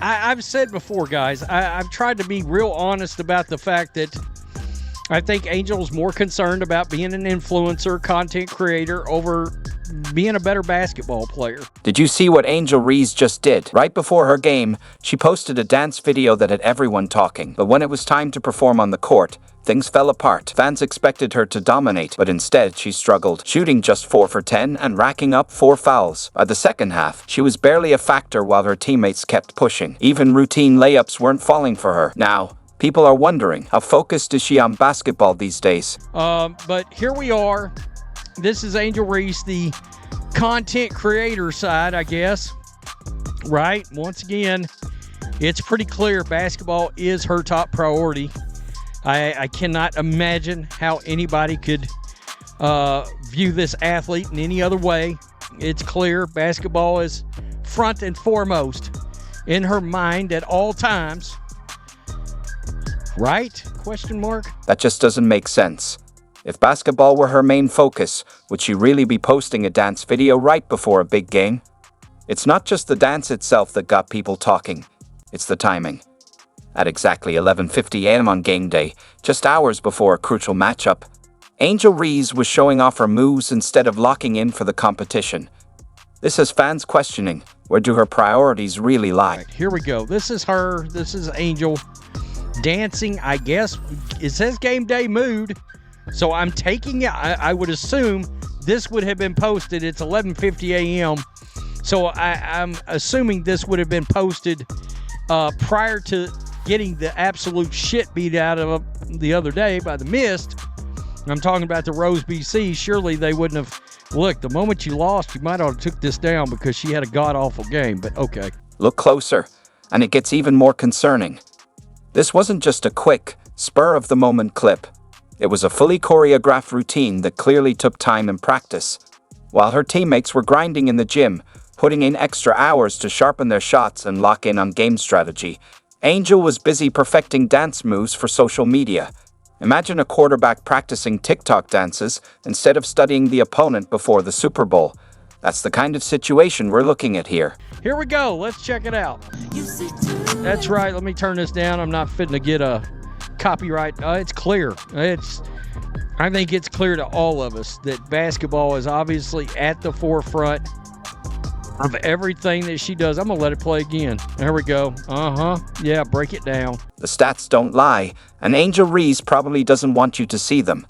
I've said before, guys, I've tried to be real honest about the fact that I think Angel's more concerned about being an influencer, content creator, over being a better basketball player. Did you see what Angel Reese just did? Right before her game, she posted a dance video that had everyone talking. But when it was time to perform on the court, things fell apart. Fans expected her to dominate, but instead she struggled, shooting just 4 for 10 and racking up 4 fouls. By the second half, she was barely a factor while her teammates kept pushing. Even routine layups weren't falling for her. Now, people are wondering, how focused is she on basketball these days? But here we are. This is Angel Reese, the content creator side, I guess. Right? Once again, it's pretty clear basketball is her top priority. I cannot imagine how anybody could view this athlete in any other way. It's clear basketball is front and foremost in her mind at all times. Right? Question mark? That just doesn't make sense. If basketball were her main focus, would she really be posting a dance video right before a big game? It's not just the dance itself that got people talking, it's the timing. At exactly 11:50 a.m. on game day, just hours before a crucial matchup, Angel Reese was showing off her moves instead of locking in for the competition. This has fans questioning, where do her priorities really lie? Right, here we go. This is her. This is Angel dancing, I guess. It says game day mood. So I'm taking it. I would assume this would have been posted. It's 11:50 a.m. So I'm assuming this would have been posted prior to getting the absolute shit beat out of them the other day by the Mist. I'm talking about the Rose BC. Surely they wouldn't have. Look, the moment you lost, you might have took this down because she had a god-awful game. But okay. Look closer, and it gets even more concerning. This wasn't just a quick, spur-of-the-moment clip. It was a fully choreographed routine that clearly took time and practice. While her teammates were grinding in the gym, putting in extra hours to sharpen their shots and lock in on game strategy, Angel was busy perfecting dance moves for social media. Imagine a quarterback practicing TikTok dances instead of studying the opponent before the Super Bowl. That's the kind of situation we're looking at here. Here we go. Let's check it out. That's right. Let me turn this down. I'm not fitting to get a copyright. It's clear. I think it's clear to all of us that basketball is obviously at the forefront of everything that she does. I'm going to let it play again. There we go. Yeah, break it down. The stats don't lie, and Angel Reese probably doesn't want you to see them.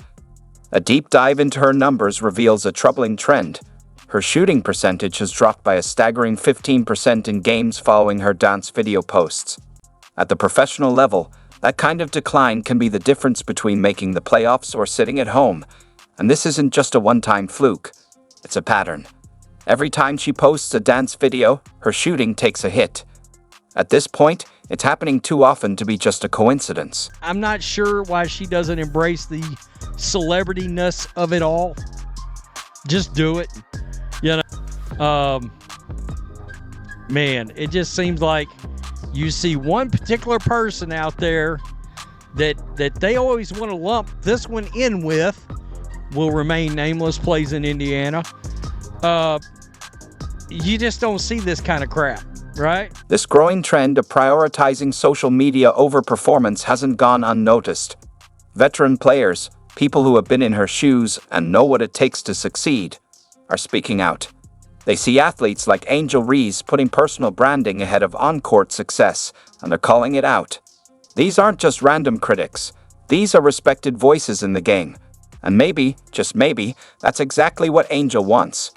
A deep dive into her numbers reveals a troubling trend. Her shooting percentage has dropped by a staggering 15% in games following her dance video posts. At the professional level, that kind of decline can be the difference between making the playoffs or sitting at home. And this isn't just a one-time fluke. It's a pattern. Every time she posts a dance video, her shooting takes a hit. At this point, it's happening too often to be just a coincidence. I'm not sure why she doesn't embrace the celebrity-ness of it all. Just do it. You know, man, it just seems like you see one particular person out there that they always want to lump this one in with, will remain nameless, plays in Indiana. You just don't see this kind of crap, right? This growing trend of prioritizing social media over performance hasn't gone unnoticed. Veteran players, people who have been in her shoes and know what it takes to succeed, are speaking out. They see athletes like Angel Reese putting personal branding ahead of on-court success, and they're calling it out. These aren't just random critics. These are respected voices in the game. And maybe, just maybe, that's exactly what Angel wants.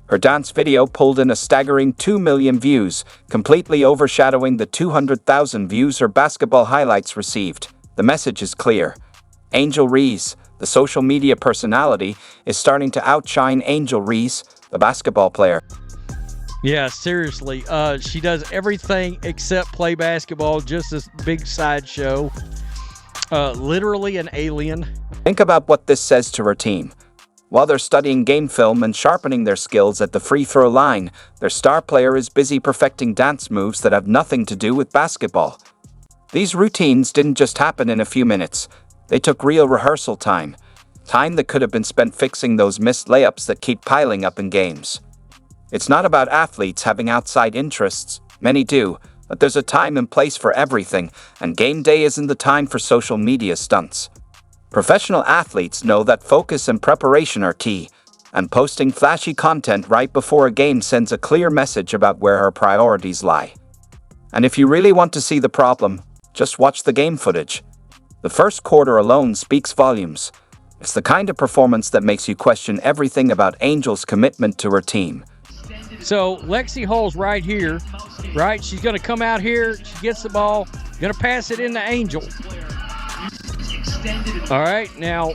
Her dance video pulled in a staggering 2 million views, completely overshadowing the 200,000 views her basketball highlights received. The message is clear. Angel Reese, the social media personality, is starting to outshine Angel Reese, the basketball player. Yeah, seriously. She does everything except play basketball, just this big sideshow. Literally an alien. Think about what this says to her team. While they're studying game film and sharpening their skills at the free throw line, their star player is busy perfecting dance moves that have nothing to do with basketball. These routines didn't just happen in a few minutes. They took real rehearsal time. Time that could have been spent fixing those missed layups that keep piling up in games. It's not about athletes having outside interests. Many do, But there's a time and place for everything, and game day isn't the time for social media stunts. Professional athletes know that focus and preparation are key, and posting flashy content right before a game sends a clear message about where her priorities lie. And if you really want to see the problem, just watch the game footage. The first quarter alone speaks volumes. It's the kind of performance that makes you question everything about Angel's commitment to her team. So Lexi Hull's right here, right? She's going to come out here. She gets the ball, going to pass it into Angel. All right, now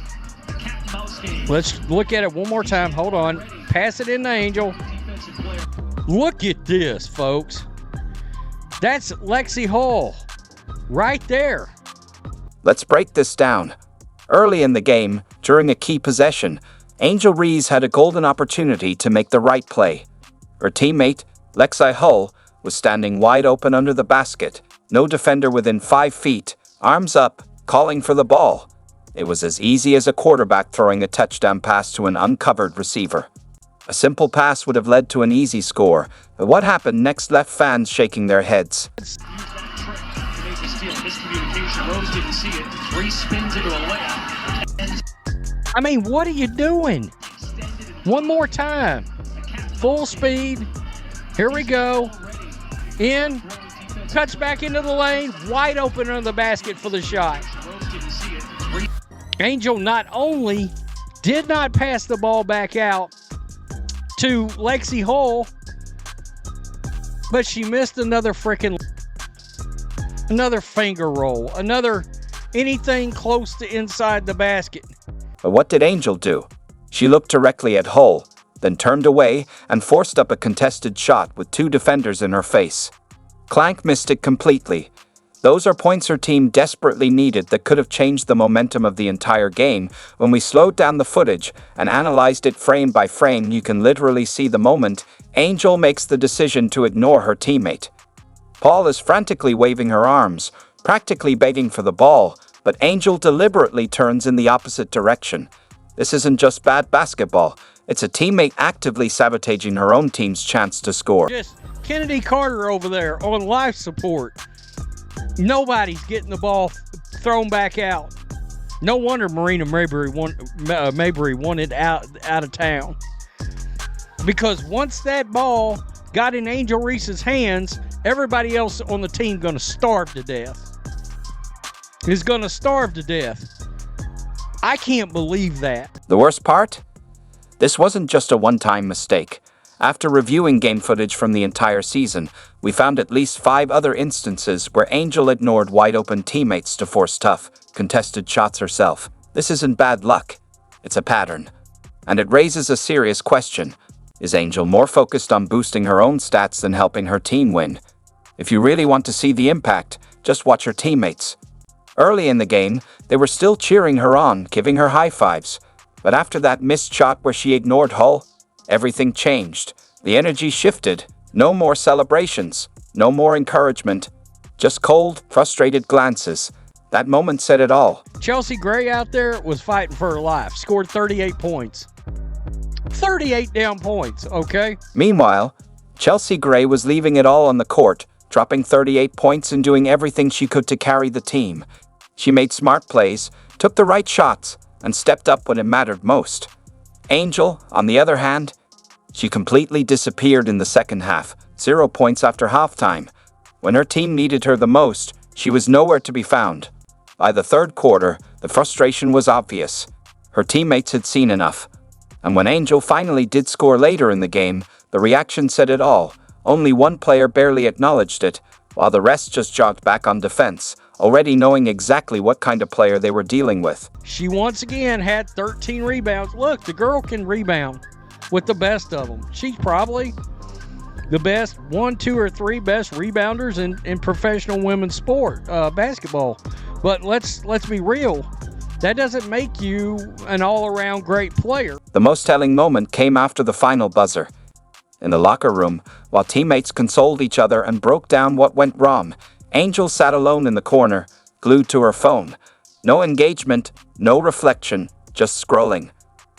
let's look at it one more time. Hold on. Pass it into Angel. Look at this, folks. That's Lexi Hull right there. Let's break this down. Early in the game, during a key possession, Angel Reese had a golden opportunity to make the right play. Her teammate, Lexi Hull, was standing wide open under the basket, no defender within 5 feet, arms up, calling for the ball. It was as easy as a quarterback throwing a touchdown pass to an uncovered receiver. A simple pass would have led to an easy score, but what happened next left fans shaking their heads. I mean, what are you doing? One more time. Full speed. Here we go. In. Cuts back into the lane. Wide open under the basket for the shot. Angel not only did not pass the ball back out to Lexi Hull, but she missed another finger roll, another anything close to inside the basket. But what did Angel do? She looked directly at Hull, then turned away and forced up a contested shot with 2 defenders in her face. Clank missed it completely. Those are points her team desperately needed that could have changed the momentum of the entire game. When we slowed down the footage and analyzed it frame by frame, you can literally see the moment Angel makes the decision to ignore her teammate. Paul is frantically waving her arms, practically begging for the ball, but Angel deliberately turns in the opposite direction. This isn't just bad basketball, it's a teammate actively sabotaging her own team's chance to score. Just Kennedy Carter over there on life support. Nobody's getting the ball thrown back out. No wonder Marina Mayberry wanted out of town. Because once that ball got in Angel Reese's hands, everybody else on the team going to starve to death. Is going to starve to death. I can't believe that. The worst part? This wasn't just a one-time mistake. After reviewing game footage from the entire season, we found at least 5 other instances where Angel ignored wide-open teammates to force tough, contested shots herself. This isn't bad luck. It's a pattern. And it raises a serious question. Is Angel more focused on boosting her own stats than helping her team win? If you really want to see the impact, just watch her teammates. Early in the game, they were still cheering her on, giving her high fives. But after that missed shot where she ignored Hull, everything changed. The energy shifted. No more celebrations. No more encouragement. Just cold, frustrated glances. That moment said it all. Chelsea Gray out there was fighting for her life. Scored 38 points. 38 damn points, okay? Meanwhile, Chelsea Gray was leaving it all on the court, dropping 38 points and doing everything she could to carry the team. She made smart plays, took the right shots, and stepped up when it mattered most. Angel, on the other hand, she completely disappeared in the second half, 0 points after halftime. When her team needed her the most, she was nowhere to be found. By the third quarter, the frustration was obvious. Her teammates had seen enough. And when Angel finally did score later in the game, the reaction said it all. Only one player barely acknowledged it, while the rest just jogged back on defense, already knowing exactly what kind of player they were dealing with. She once again had 13 rebounds. Look, the girl can rebound with the best of them. She's probably the best 1, 2, or 3 best rebounders in professional women's sport, basketball. But let's be real. That doesn't make you an all-around great player. The most telling moment came after the final buzzer. In the locker room, while teammates consoled each other and broke down what went wrong, Angel sat alone in the corner, glued to her phone. No engagement, no reflection, just scrolling.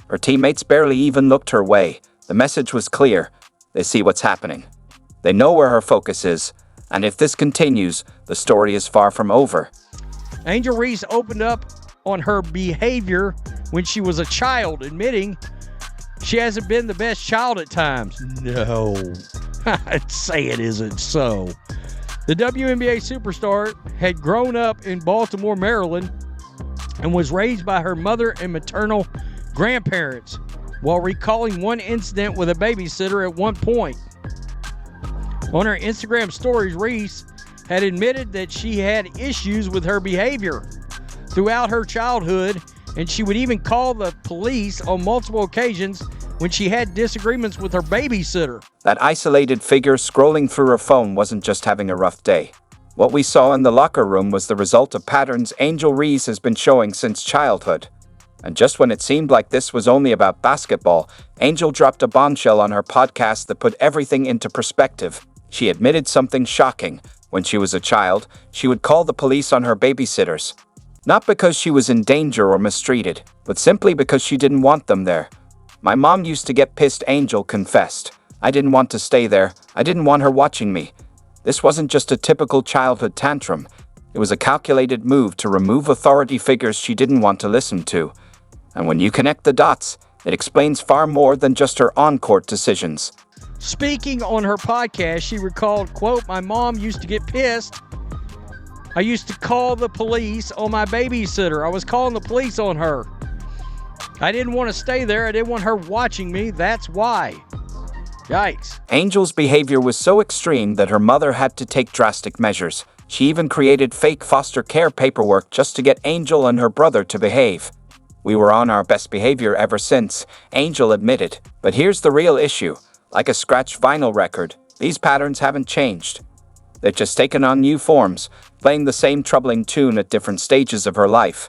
Her teammates barely even looked her way. The message was clear. They see what's happening. They know where her focus is, And if this continues, the story is far from over. Angel Reese opened up on her behavior when she was a child, admitting she hasn't been the best child at times. No, I'd say it isn't so. The WNBA superstar had grown up in Baltimore, Maryland, and was raised by her mother and maternal grandparents, while recalling one incident with a babysitter at one point. On her Instagram stories, Reese had admitted that she had issues with her behavior throughout her childhood, and she would even call the police on multiple occasions when she had disagreements with her babysitter. That isolated figure scrolling through her phone wasn't just having a rough day. What we saw in the locker room was the result of patterns Angel Reese has been showing since childhood. And just when it seemed like this was only about basketball, Angel dropped a bombshell on her podcast that put everything into perspective. She admitted something shocking. When she was a child, she would call the police on her babysitters. Not because she was in danger or mistreated, but simply because she didn't want them there. "My mom used to get pissed," Angel confessed. "I didn't want to stay there. I didn't want her watching me." This wasn't just a typical childhood tantrum. It was a calculated move to remove authority figures she didn't want to listen to. And when you connect the dots, it explains far more than just her on-court decisions. Speaking on her podcast, she recalled, quote, "My mom used to get pissed. I used to call the police on my babysitter. I was calling the police on her. I didn't want to stay there. I didn't want her watching me. That's why." Yikes. Angel's behavior was so extreme that her mother had to take drastic measures. She even created fake foster care paperwork just to get Angel and her brother to behave. "We were on our best behavior ever since," Angel admitted. But here's the real issue. Like a scratched vinyl record, these patterns haven't changed. They've just taken on new forms, playing the same troubling tune at different stages of her life.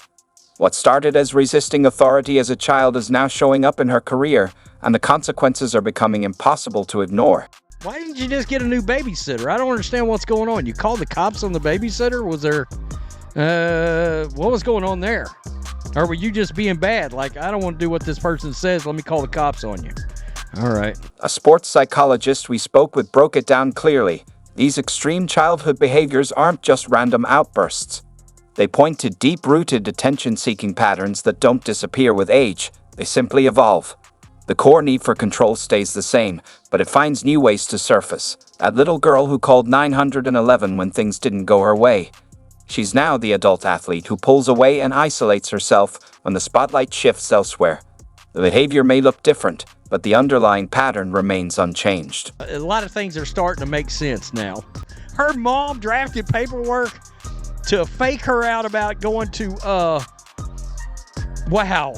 What started as resisting authority as a child is now showing up in her career, and the consequences are becoming impossible to ignore. Why didn't you just get a new babysitter? I don't understand what's going on. You called the cops on the babysitter? Was there, what was going on there? Or were you just being bad? Like, I don't want to do what this person says. Let me call the cops on you. All right. A sports psychologist we spoke with broke it down clearly. These extreme childhood behaviors aren't just random outbursts. They point to deep-rooted attention-seeking patterns that don't disappear with age. They simply evolve. The core need for control stays the same, but it finds new ways to surface. That little girl who called 911 when things didn't go her way. She's now the adult athlete who pulls away and isolates herself when the spotlight shifts elsewhere. The behavior may look different, but the underlying pattern remains unchanged. A lot of things are starting to make sense now. Her mom drafted paperwork to fake her out about going to,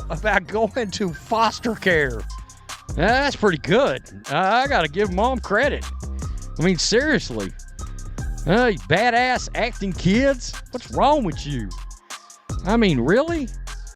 about going to foster care. That's pretty good. I gotta give mom credit. I mean, seriously. You badass acting kids? What's wrong with you? I mean, really?